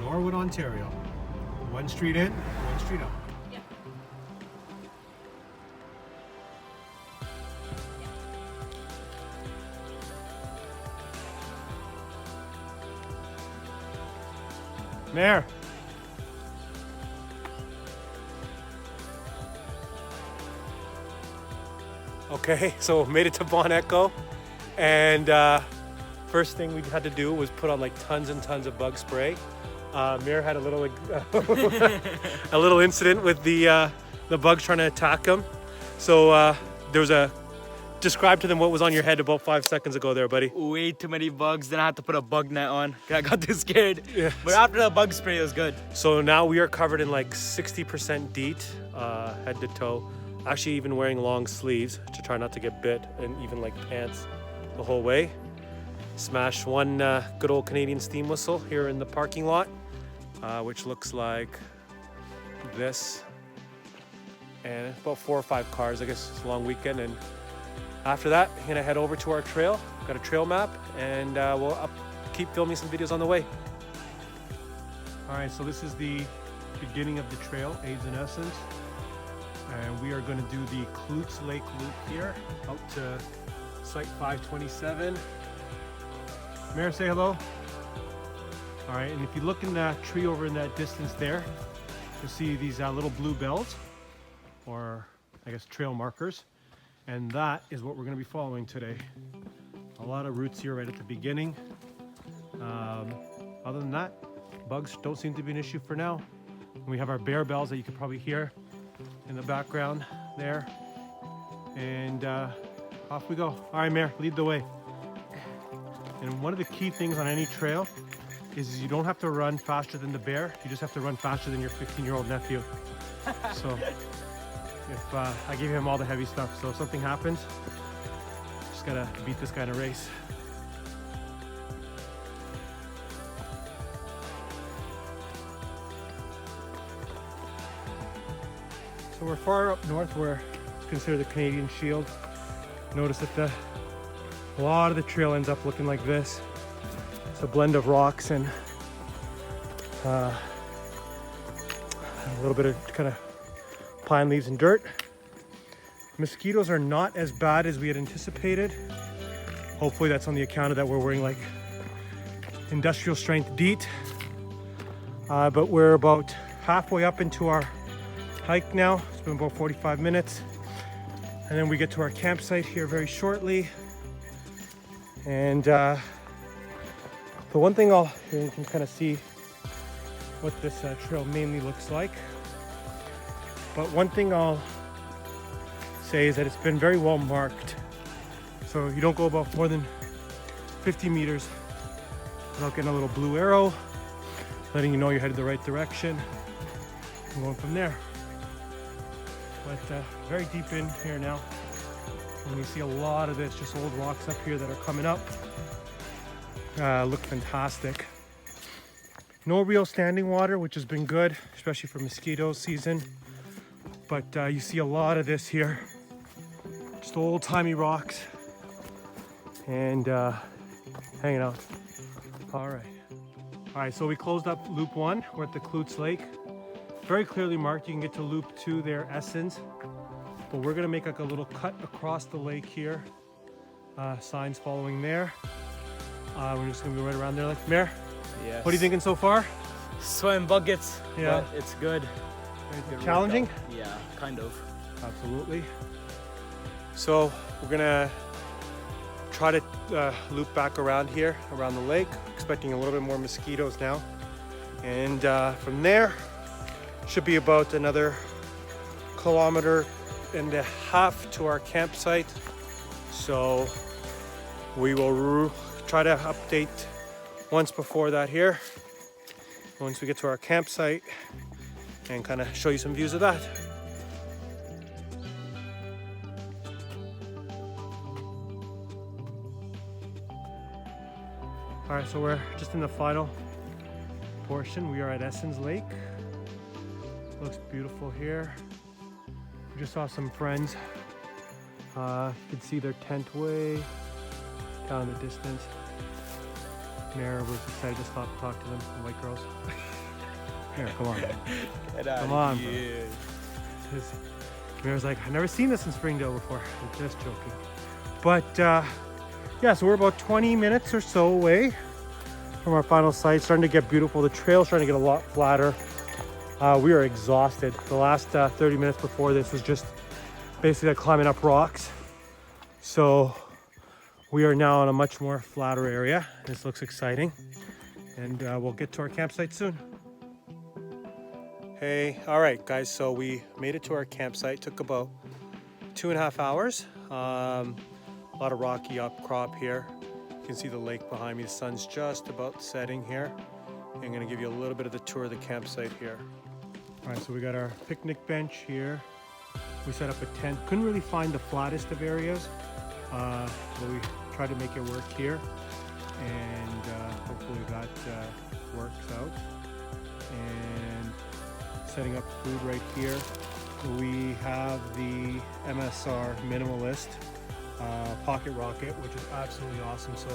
Norwood, Ontario. One street in, one street out. Yeah. Mayor. Okay, so made it to Bon Echo, and first thing we had to do was put on like tons and tons of bug spray. Mayor had a little a little incident with the bugs trying to attack him. So there was a describe to them what was on your head about 5 seconds ago there, buddy. Way too many bugs. Then I had to put a bug net on. I got too scared. Yeah. But after the bug spray, it was good. So now we are covered in like 60% DEET, head to toe. Actually even wearing long sleeves to try not to get bit, and even like pants the whole way. Smashed one good old Canadian steam whistle here in the parking lot, which looks like this. And about 4 or 5 cars, I guess it's a long weekend. And after that, I'm gonna head over to our trail. Got a trail map, and we'll keep filming some videos on the way. All right, so this is the beginning of the trail, Abes and Essens. And we are going to do the Kloots Lake Loop here, out to site 527. Mayor, say hello. All right, and if you look in that tree over in that distance there, you'll see these little blue bells, or I guess trail markers. And that is what we're going to be following today. A lot of routes here right at the beginning. Other than that, bugs don't seem to be an issue for now. And we have our bear bells that you can probably hear in the background there. And off we go. All right, Mayor, lead the way. And one of the key things on any trail is you don't have to run faster than the bear. You just have to run faster than your 15-year-old nephew. So if I gave him all the heavy stuff, so if something happens, just gotta beat this guy in a race. So we're far up north where it's considered the Canadian Shield. Notice that a lot of the trail ends up looking like this. It's a blend of rocks and a little bit of kind of pine leaves and dirt. Mosquitoes are not as bad as we had anticipated. Hopefully that's on the account of that we're wearing like industrial strength DEET. But we're about halfway up into our hike now. It's been about 45 minutes. And then we get to our campsite here very shortly. And the one thing here you can kind of see what this trail mainly looks like. But one thing I'll say is that it's been very well marked. So you don't go about more than 50 meters without getting a little blue arrow, letting you know you're headed the right direction, and going from there. But very deep in here now. And you see a lot of this, just old rocks up here that are coming up. Look fantastic. No real standing water, which has been good, especially for mosquito season. But you see a lot of this here. Just old-timey rocks. And hanging out. All right, so we closed up loop 1. We're at the Kloots Lake. Very clearly marked. You can get to loop 2 there, Essens. But we're gonna make like a little cut across the lake here. Signs following there. We're just gonna go right around there like Mayor. Yes. What are you thinking so far? Swimming buckets. Yeah. But it's good. Good Challenging? workout. Yeah, kind of. Absolutely. So we're gonna try to loop back around here, around the lake, expecting a little bit more mosquitoes now. And from there, should be about another 1.5 kilometers to our campsite. So we will try to update once before that here, once we get to our campsite, and kind of show you some views of that. All right, so we're just in the final portion. We are at Essens Lake. Looks beautiful here. We just saw some friends. You can see their tent way down in the distance. Mayor was excited to stop and talk to them, the white girls. Here, come on. Get out Come of on, bro. here. Mayor's like, I've never seen this in Springdale before. I'm just joking. But yeah, so we're about 20 minutes or so away from our final site. Starting to get beautiful. The trail's starting to get a lot flatter. We are exhausted. The last 30 minutes before this was just basically like climbing up rocks. So we are now on a much more flatter area. This looks exciting. And we'll get to our campsite soon. Hey, all right, guys. So we made it to our campsite. Took about 2.5 hours. A lot of rocky upcrop here. You can see the lake behind me. The sun's just about setting here. I'm gonna give you a little bit of the tour of the campsite here. All right, so we got our picnic bench here. We set up a tent. Couldn't really find the flattest of areas, but we tried to make it work here, and hopefully that works out. And setting up food right here. We have the MSR Minimalist Pocket Rocket, which is absolutely awesome. So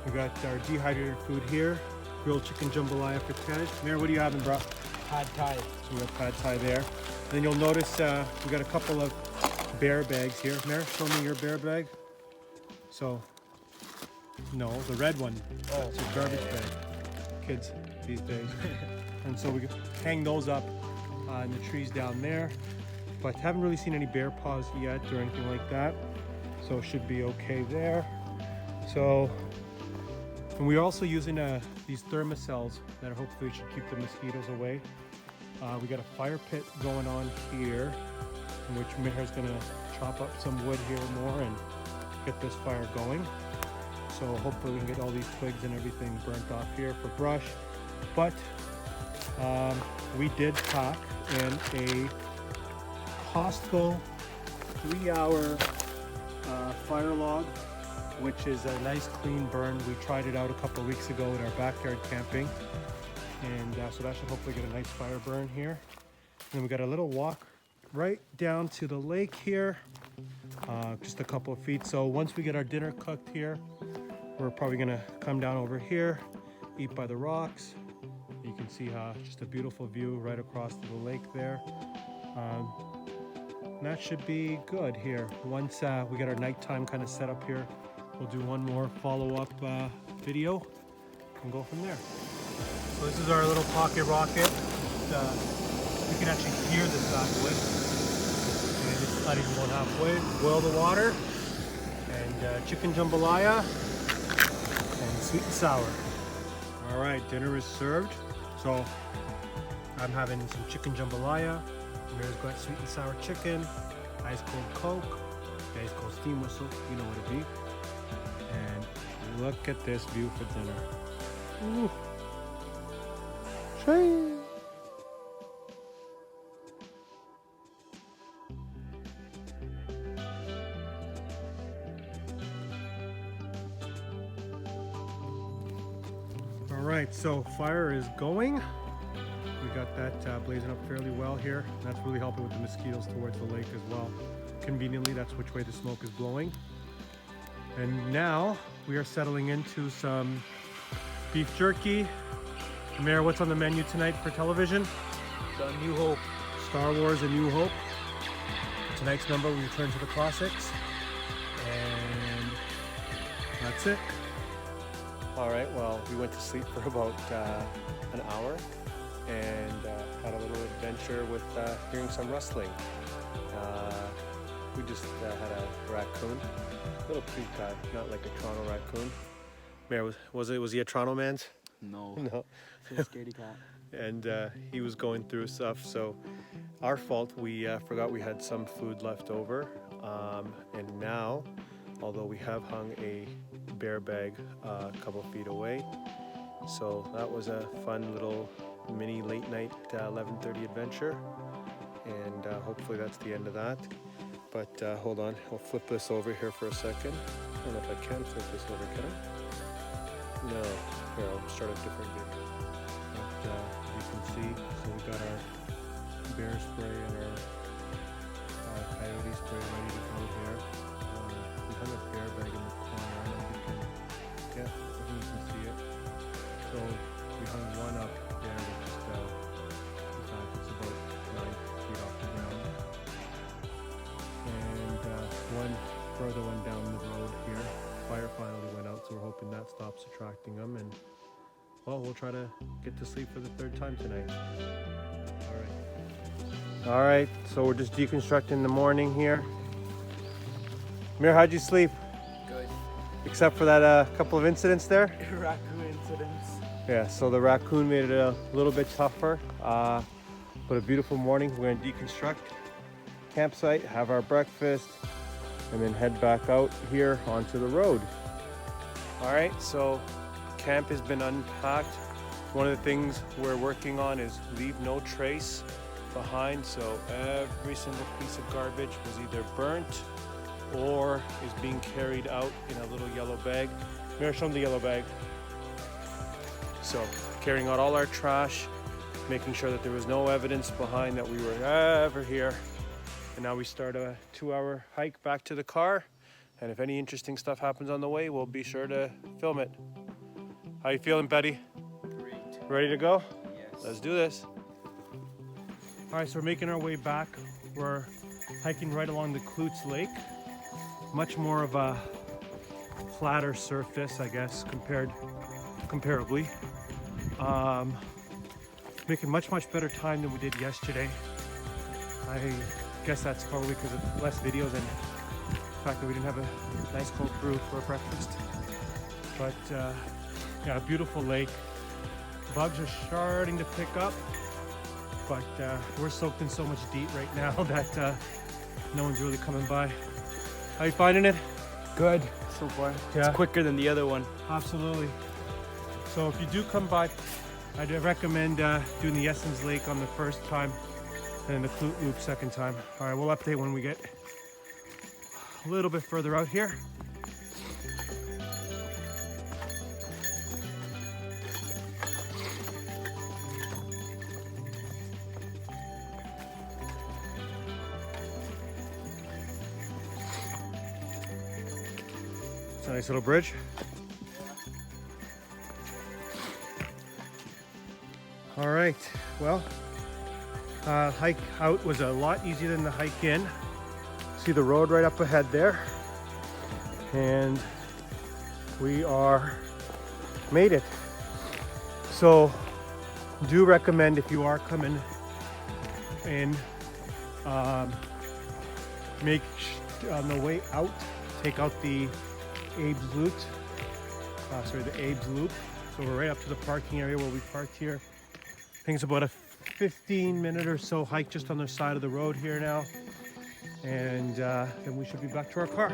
we got our dehydrated food here, grilled chicken jambalaya for Ted. Mayor, what are you having, bro? Pad Thai. So we got pad thai there. Then you'll notice we got a couple of bear bags here. Mayor, show me your bear bag. So, no, the red one. Oh, it's a garbage bag. Kids these days. And so we can hang those up in the trees down there. But haven't really seen any bear paws yet or anything like that. So it should be okay there. So, and we're also using these thermocells that hopefully should keep the mosquitoes away. We got a fire pit going on here, in which Meher's gonna chop up some wood here more and get this fire going. So hopefully we can get all these twigs and everything burnt off here for brush. But we did pack in a Costco 3-hour fire log, which is a nice clean burn. We tried it out a couple of weeks ago in our backyard camping. And so that should hopefully get a nice fire burn here. And then we got a little walk right down to the lake here, just a couple of feet. So once we get our dinner cooked here, we're probably gonna come down over here, eat by the rocks. You can see just a beautiful view right across to the lake there. And that should be good here. Once we get our nighttime kind of set up here, we'll do one more follow-up video and go from there. So this is our little pocket rocket. You can actually hear this bad wood. And it's not even going halfway. Boil the water, and chicken jambalaya, and sweet and sour. All right, dinner is served. So I'm having some chicken jambalaya. Mary's got sweet and sour chicken, ice cold Coke, ice cold steam whistle, you know what it be. And look at this view for dinner. Ooh. Shame. All right, so fire is going. We got that blazing up fairly well here. That's really helping with the mosquitoes towards the lake as well. Conveniently, that's which way the smoke is blowing. And now we are settling into some beef jerky. Mayor, what's on the menu tonight for television? The New Hope. Star Wars: A New Hope. Tonight's number, we return to the classics. And that's it. All right, well, we went to sleep for about an hour and had a little adventure with hearing some rustling. We just had a raccoon, a little creek cat, not like a Toronto raccoon. Mayor, was he a Toronto man's? No. No. It's a scaredy cat. And he was going through stuff, so our fault. We forgot we had some food left over, and now, although we have hung a bear bag a couple feet away, so that was a fun little mini late night 11:30 adventure, and hopefully that's the end of that. But hold on, I'll flip this over here for a second. I don't know if I can flip this over, can I? No. Here, I'll start a different video. But you can see, so we got our bear spray and our coyote spray ready to go here. We have a bear bag in the corner. I don't know if you can, yeah, I think you can see it. So we hung one up there with just that stops attracting them, and well, we'll try to get to sleep for the third time tonight. All right, so we're just deconstructing in the morning here. Mir, how'd you sleep? Good. Except for that couple of incidents there? Raccoon incidents. Yeah, so the raccoon made it a little bit tougher, but a beautiful morning. We're gonna deconstruct campsite, have our breakfast, and then head back out here onto the road. All right, so camp has been unpacked. One of the things we're working on is leave no trace behind, so every single piece of garbage was either burnt or is being carried out in a little yellow bag. Mir, show them the yellow bag. So carrying out all our trash, making sure that there was no evidence behind that we were ever here. And now we start a 2-hour hike back to the car. And if any interesting stuff happens on the way, we'll be sure to film it. How you feeling, Betty? Great. Ready to go? Yes. Let's do this. All right, so we're making our way back. We're hiking right along the Klutz Lake. Much more of a flatter surface, I guess, comparably. Making much better time than we did yesterday. I guess that's probably because of less videos and the fact that we didn't have a nice cold brew for breakfast. But yeah, a beautiful lake. Bugs are starting to pick up, but we're soaked in so much DEET right now that no one's really coming by. How you finding it? Good so far. Yeah. It's quicker than the other one. Absolutely. So if you do come by, I'd recommend doing the Essens Lake on the first time and then the Klute Loop second time. All right, we'll update when we get a little bit further out here. It's a nice little bridge. All right, well, hike out was a lot easier than the hike in. See the road right up ahead there. And we made it. So do recommend if you are coming in, make on the way out, take out the Abes Loop. The Abes Loop. So we're right up to the parking area where we parked here. I think it's about a 15-minute or so hike just on the side of the road here now. And then we should be back to our car.